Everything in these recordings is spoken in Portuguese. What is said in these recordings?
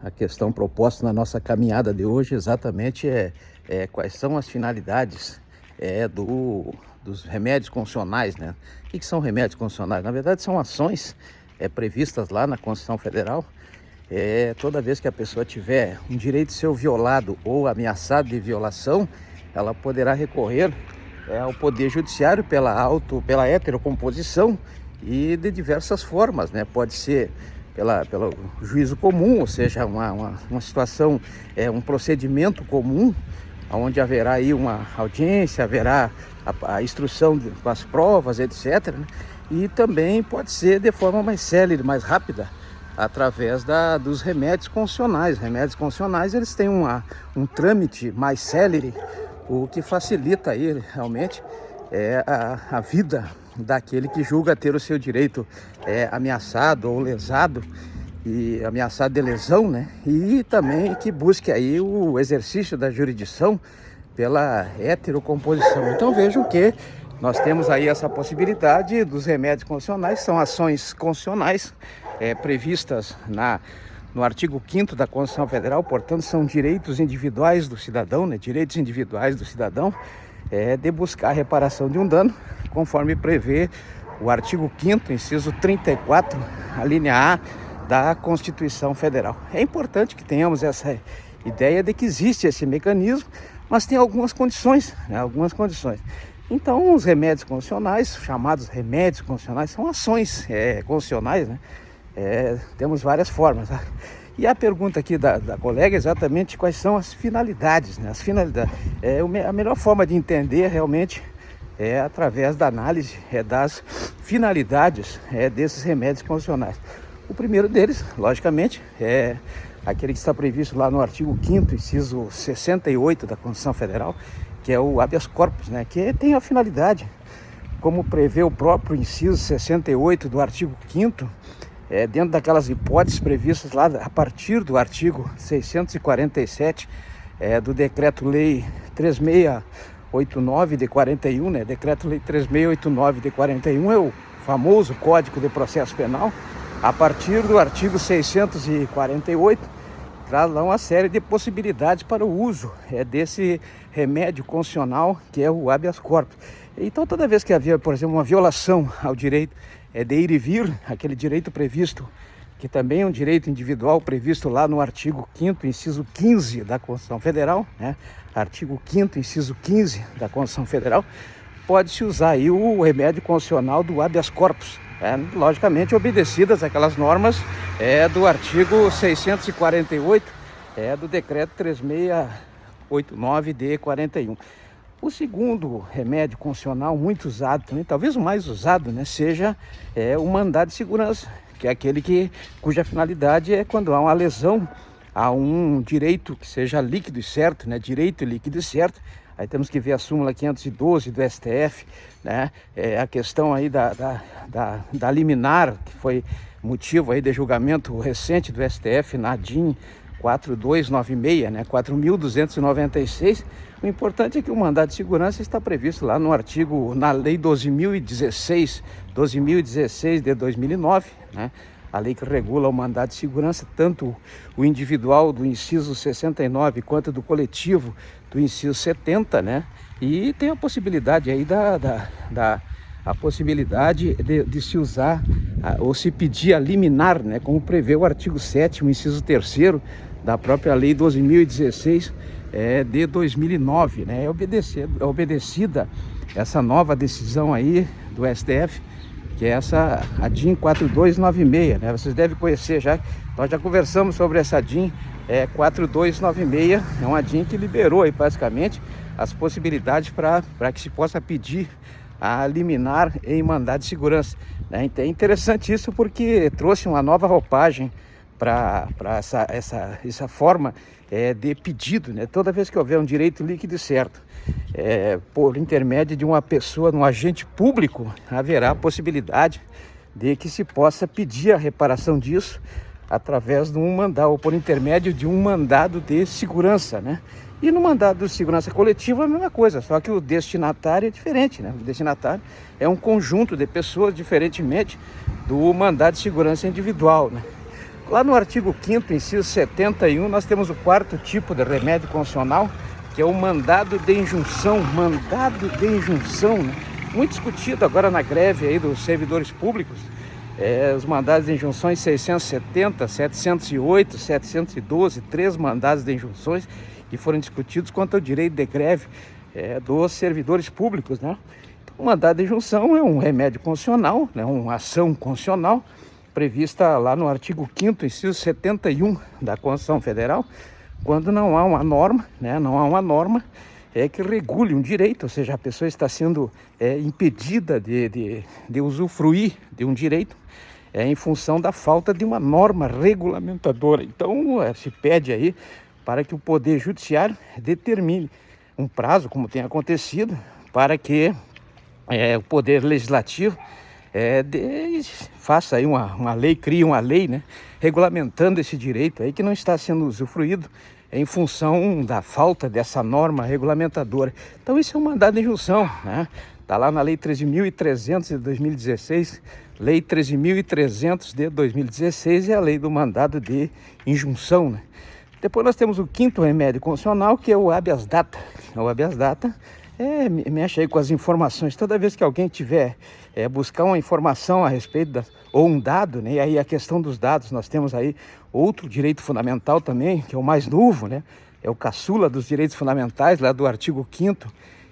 A questão proposta na nossa caminhada de hoje exatamente é quais são as finalidades dos remédios constitucionais, né? O que são remédios constitucionais? Na verdade, são ações previstas lá na Constituição Federal. Toda vez que a pessoa tiver um direito seu violado ou ameaçado de violação, ela poderá recorrer ao Poder Judiciário pela heterocomposição e de diversas formas, né? Pode ser pelo juízo comum, ou seja, uma situação, um procedimento comum, onde haverá aí uma audiência, haverá a instrução com as provas, etc., né? E também pode ser de forma mais célere, mais rápida, através dos remédios constitucionais. Remédios constitucionais, eles têm um trâmite mais célere, o que facilita aí realmente a vida daquele que julga ter o seu direito ameaçado ou lesado, e ameaçado de lesão, né? E também que busque aí o exercício da jurisdição pela heterocomposição. Então vejam que nós temos aí essa possibilidade dos remédios constitucionais, são ações constitucionais previstas no artigo 5º da Constituição Federal, portanto são direitos individuais do cidadão, né? Direitos individuais do cidadão de buscar a reparação de um dano, conforme prevê o artigo 5º, inciso 34, a linha A da Constituição Federal. É importante que tenhamos essa ideia de que existe esse mecanismo, mas tem algumas condições, né? Algumas condições. Então, os remédios constitucionais, chamados remédios constitucionais, são ações constitucionais, né? Temos várias formas, tá? E a pergunta aqui da colega é exatamente quais são as finalidades, né? As finalidades. A melhor forma de entender realmente é através da análise das finalidades desses remédios constitucionais. O primeiro deles, logicamente, é aquele que está previsto lá no artigo 5º, inciso 68 da Constituição Federal, que é o habeas corpus, né? Que tem a finalidade, como prevê o próprio inciso 68 do artigo 5º, dentro daquelas hipóteses previstas lá a partir do artigo 647 do Decreto-Lei 3689 de 41, né? Decreto-Lei 3689 de 41 é o famoso Código de Processo Penal. A partir do artigo 648, traz lá uma série de possibilidades para o uso desse remédio constitucional, que é o habeas corpus. Então, toda vez que havia, por exemplo, uma violação ao direito de ir e vir, aquele direito previsto, que também é um direito individual previsto lá no artigo 5º, inciso 15 da Constituição Federal, né? Artigo 5º, inciso 15 da Constituição Federal, pode-se usar aí o remédio constitucional do habeas corpus, logicamente obedecidas aquelas normas do artigo 648 do decreto 3689 de 41. O segundo remédio constitucional muito usado também, talvez o mais usado, né, seja o mandado de segurança, que é aquele cuja finalidade é quando há uma lesão a um direito que seja líquido e certo, né, direito líquido e certo. Aí temos que ver a súmula 512 do STF, né? A questão aí da liminar, que foi motivo aí de julgamento recente do STF na DIN 4296, né? 4.296. O importante é que o mandado de segurança está previsto lá na Lei 12.016 de 2009, né? A lei que regula o mandado de segurança, tanto o individual do inciso 69 quanto do coletivo do inciso 70, né? E tem a possibilidade aí a possibilidade de se usar ou se pedir a liminar, né? Como prevê o artigo 7º, inciso 3º da própria Lei 12.016 de 2009, né? É obedecida essa nova decisão aí do STF, que é a DIN 4296, né? Vocês devem conhecer já, nós já conversamos sobre essa DIN 4296, é uma DIN que liberou aí basicamente as possibilidades para que se possa pedir a liminar em mandado de segurança, né? Então é interessante isso porque trouxe uma nova roupagem para essa forma de pedido, né? Toda vez que houver um direito líquido e certo, por intermédio de uma pessoa, um agente público, haverá a possibilidade de que se possa pedir a reparação disso através de um mandado, ou por intermédio de um mandado de segurança, né? E no mandado de segurança coletiva é a mesma coisa, só que o destinatário é diferente, né? O destinatário é um conjunto de pessoas, diferentemente do mandado de segurança individual, né? Lá no artigo 5º, inciso 71, nós temos o quarto tipo de remédio constitucional, que é o mandado de injunção. Mandado de injunção, né? Muito discutido agora na greve aí dos servidores públicos. Os mandados de injunções 670, 708, 712, 3 mandados de injunções que foram discutidos quanto ao direito de greve dos servidores públicos, né? O mandado de injunção é um remédio constitucional, né? Uma ação constitucional prevista lá no artigo 5º, inciso 71 da Constituição Federal, quando não há uma norma, né? Não há uma norma que regule um direito, ou seja, a pessoa está sendo impedida de usufruir de um direito em função da falta de uma norma regulamentadora. Então, se pede aí para que o Poder Judiciário determine um prazo, como tem acontecido, para que o Poder Legislativo faça aí uma lei, crie uma lei, né, regulamentando esse direito aí que não está sendo usufruído em função da falta dessa norma regulamentadora. Então isso é um mandado de injunção, né? Está lá na Lei 13.300 de 2016, Lei 13.300 de 2016 e a Lei do Mandado de Injunção, né? Depois nós temos o 5º remédio constitucional, que é o habeas data. O habeas data mexe aí com as informações. Toda vez que alguém tiver buscar uma informação a respeito ou um dado, né? E aí a questão dos dados, nós temos aí outro direito fundamental também, que é o mais novo, né? É o caçula dos direitos fundamentais, lá do artigo 5º,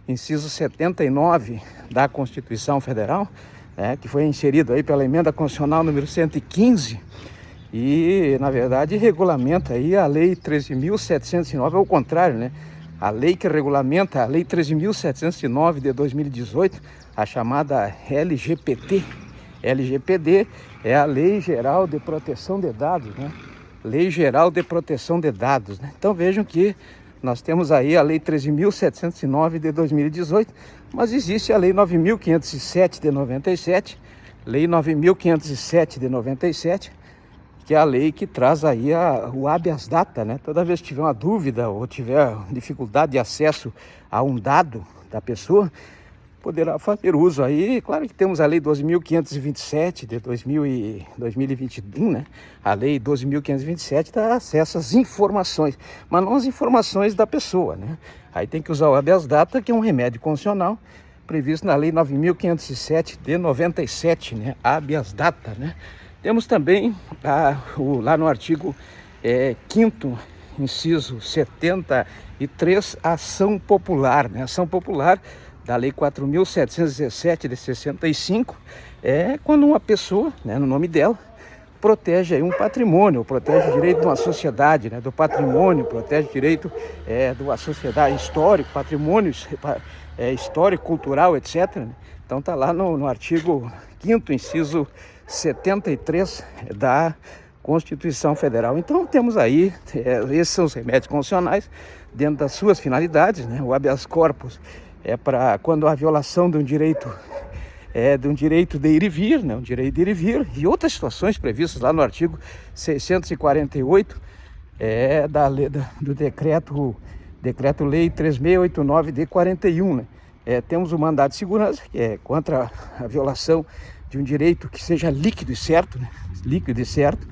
inciso 79 da Constituição Federal, né? Que foi inserido aí pela emenda constitucional número 115 e, na verdade, regulamenta aí a Lei 13.709, ao contrário, né? A lei que regulamenta a Lei 13.709 de 2018, a chamada LGPD. LGPD é a Lei Geral de Proteção de Dados, né? Lei Geral de Proteção de Dados, né? Então vejam que nós temos aí a Lei 13.709 de 2018, mas existe a Lei 9.507 de 97, Lei 9.507 de 97, que é a lei que traz aí o habeas data, né? Toda vez que tiver uma dúvida ou tiver dificuldade de acesso a um dado da pessoa, poderá fazer uso aí. Claro que temos a Lei 12.527 de 2021, né? A Lei 12.527 dá acesso às informações, mas não as informações da pessoa, né? Aí tem que usar o habeas data, que é um remédio constitucional previsto na Lei 9.507 de 97, né? Habeas data, né? Temos também lá no artigo 5º, inciso 73, a ação popular, né? Ação popular da Lei 4.717 de 65, quando uma pessoa, né, no nome dela, protege aí um patrimônio, protege o direito de uma sociedade, né, do patrimônio, protege o direito de uma sociedade histórico, patrimônio histórico, cultural, etc. Né? Então está lá no artigo 5º, inciso 73 da Constituição Federal. Então temos aí, esses são os remédios constitucionais dentro das suas finalidades, né? O habeas corpus é para quando há violação de um direito de ir e vir, né? Um direito de ir e vir, e outras situações previstas lá no artigo 648 do Decreto-Lei 3689 de 41, né? Temos o mandado de segurança, que é contra a violação de um direito que seja líquido e certo, né? Líquido e certo.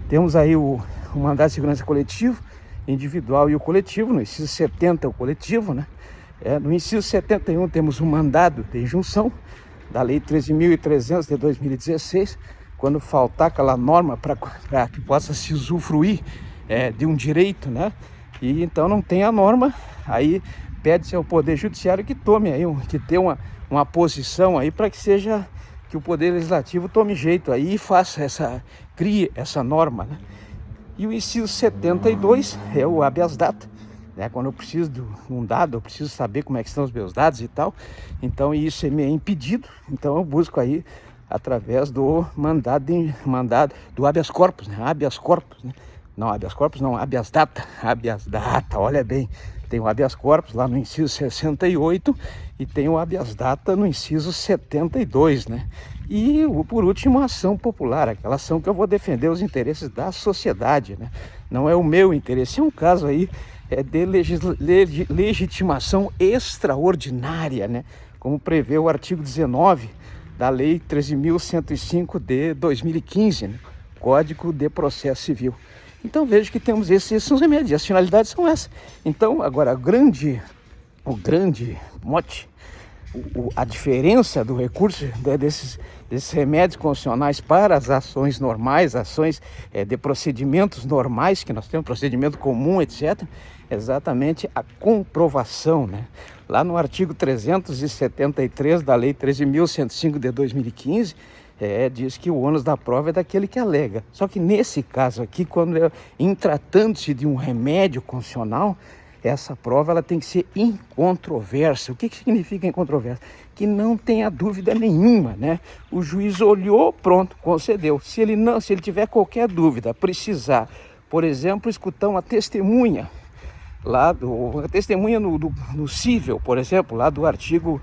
Temos aí o mandado de segurança coletivo, individual e o coletivo. No inciso 70 o coletivo, né? No inciso 71 temos o mandado de injunção da Lei 13.300 de 2016, quando faltar aquela norma para que possa se usufruir de um direito, né? E então não tem a norma, aí pede-se ao Poder Judiciário que tome aí, que tenha uma posição aí para que o Poder Legislativo tome jeito aí e crie essa norma, né? E o inciso 72 é o habeas data, né? Quando eu preciso de um dado, eu preciso saber como é que estão os meus dados e tal, então isso me é impedido, então eu busco aí através do mandado do habeas corpus, né? Habeas corpus, né? Não, habeas corpus não, habeas data, olha bem, tem o habeas corpus lá no inciso 68 e tem o habeas data no inciso 72, né? E por último, a ação popular, aquela ação que eu vou defender os interesses da sociedade, né? Não é o meu interesse, é um caso aí de legitimação extraordinária, né? Como prevê o artigo 19 da Lei 13.105 de 2015, né? Código de Processo Civil. Então vejo que temos esses são os remédios, as finalidades são essas. Então agora o grande mote, a diferença do recurso desses remédios constitucionais para as ações normais, ações de procedimentos normais, que nós temos, procedimento comum, etc., exatamente a comprovação, né? Lá no artigo 373 da Lei 13.105 de 2015, diz que o ônus da prova é daquele que alega. Só que nesse caso aqui, em tratando-se de um remédio constitucional, essa prova ela tem que ser incontroversa. O que significa incontroversa? Que não tenha dúvida nenhuma, né? O juiz olhou, pronto, concedeu. Se ele tiver qualquer dúvida, precisar, por exemplo, escutar uma testemunha, uma testemunha no cível, por exemplo, lá do artigo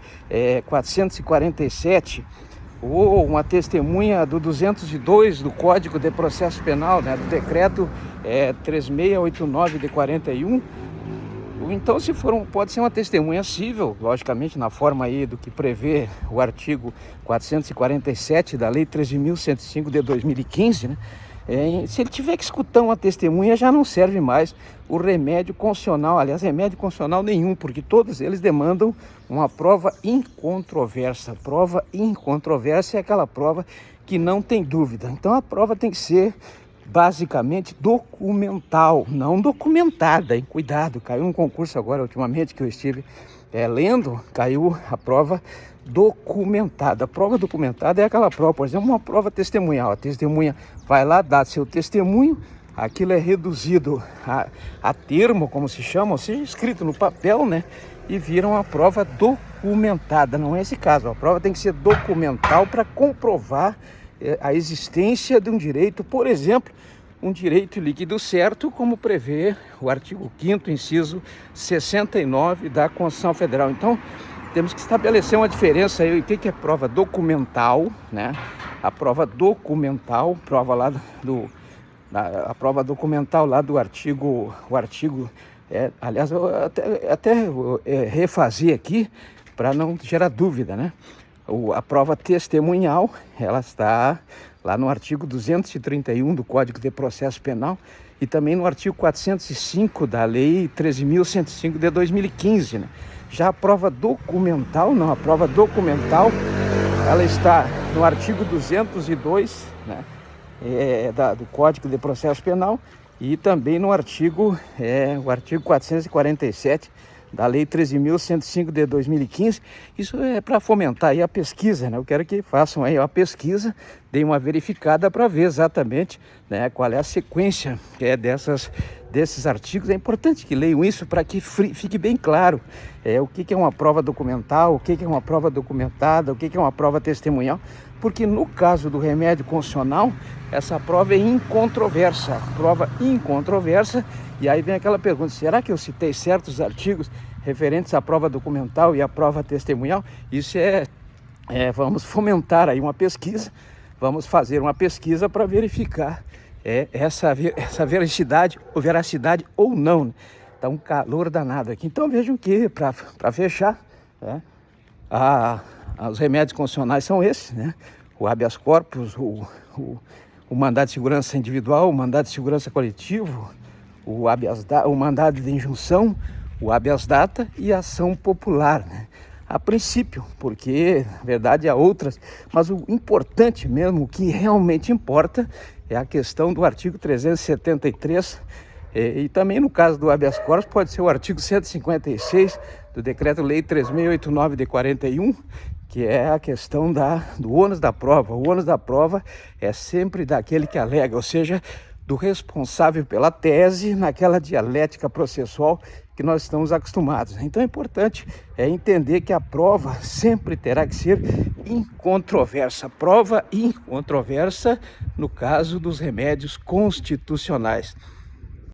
447, ou uma testemunha do 202 do Código de Processo Penal, né, do decreto 3689 de 41, então pode ser uma testemunha cível, logicamente na forma aí do que prevê o artigo 447 da Lei 13.105 de 2015, né? Se ele tiver que escutar uma testemunha, já não serve mais o remédio constitucional, aliás, remédio constitucional nenhum, porque todos eles demandam uma prova incontroversa. Prova incontroversa é aquela prova que não tem dúvida. Então a prova tem que ser basicamente documental, não documentada, hein? Cuidado, caiu um concurso agora ultimamente que eu estive lendo, caiu a prova documentada. A prova documentada é aquela prova, por exemplo, uma prova testemunhal. A testemunha vai lá, dá seu testemunho, aquilo é reduzido a termo, como se chama, ou seja, escrito no papel, né? E vira uma prova documentada. Não é esse caso, a prova tem que ser documental para comprovar a existência de um direito, por exemplo, um direito líquido certo, como prevê o artigo 5º, inciso 69 da Constituição Federal. Então, temos que estabelecer uma diferença aí, o que é prova documental, né? A prova documental, a prova documental lá do artigo, aliás, eu até refazer aqui para não gerar dúvida, né? A prova testemunhal, ela está lá no artigo 231 do Código de Processo Penal e também no artigo 405 da Lei 13.105 de 2015, né? Já a prova documental, não, a prova documental, ela está no artigo 202, né, do Código de Processo Penal e também no artigo 447 da Lei 13.105 de 2015, isso é para fomentar aí a pesquisa, né? Eu quero que façam aí uma pesquisa, deem uma verificada para ver exatamente, né, qual é a sequência desses artigos. É importante que leiam isso para que fique bem claro o que é uma prova documental, o que é uma prova documentada, o que é uma prova testemunhal, porque no caso do remédio constitucional, essa prova é incontroversa, e aí vem aquela pergunta, será que eu citei certos artigos referentes à prova documental e à prova testemunhal? Isso vamos fomentar aí uma pesquisa, vamos fazer uma pesquisa para verificar essa veracidade ou não, né? Tá um calor danado aqui. Então vejam que, para fechar, os remédios constitucionais são esses, né? O habeas corpus, o mandado de segurança individual, o mandado de segurança coletivo, o mandado de injunção, o habeas data e a ação popular, né? A princípio, porque na verdade há outras, mas o importante mesmo, o que realmente importa, é a questão do artigo 373, e também no caso do habeas corpus pode ser o artigo 156 do Decreto-Lei 3689 de 41, que é a questão do ônus da prova. O ônus da prova é sempre daquele que alega, ou seja, do responsável pela tese naquela dialética processual que nós estamos acostumados. Então é importante entender que a prova sempre terá que ser incontroversa. Prova incontroversa no caso dos remédios constitucionais.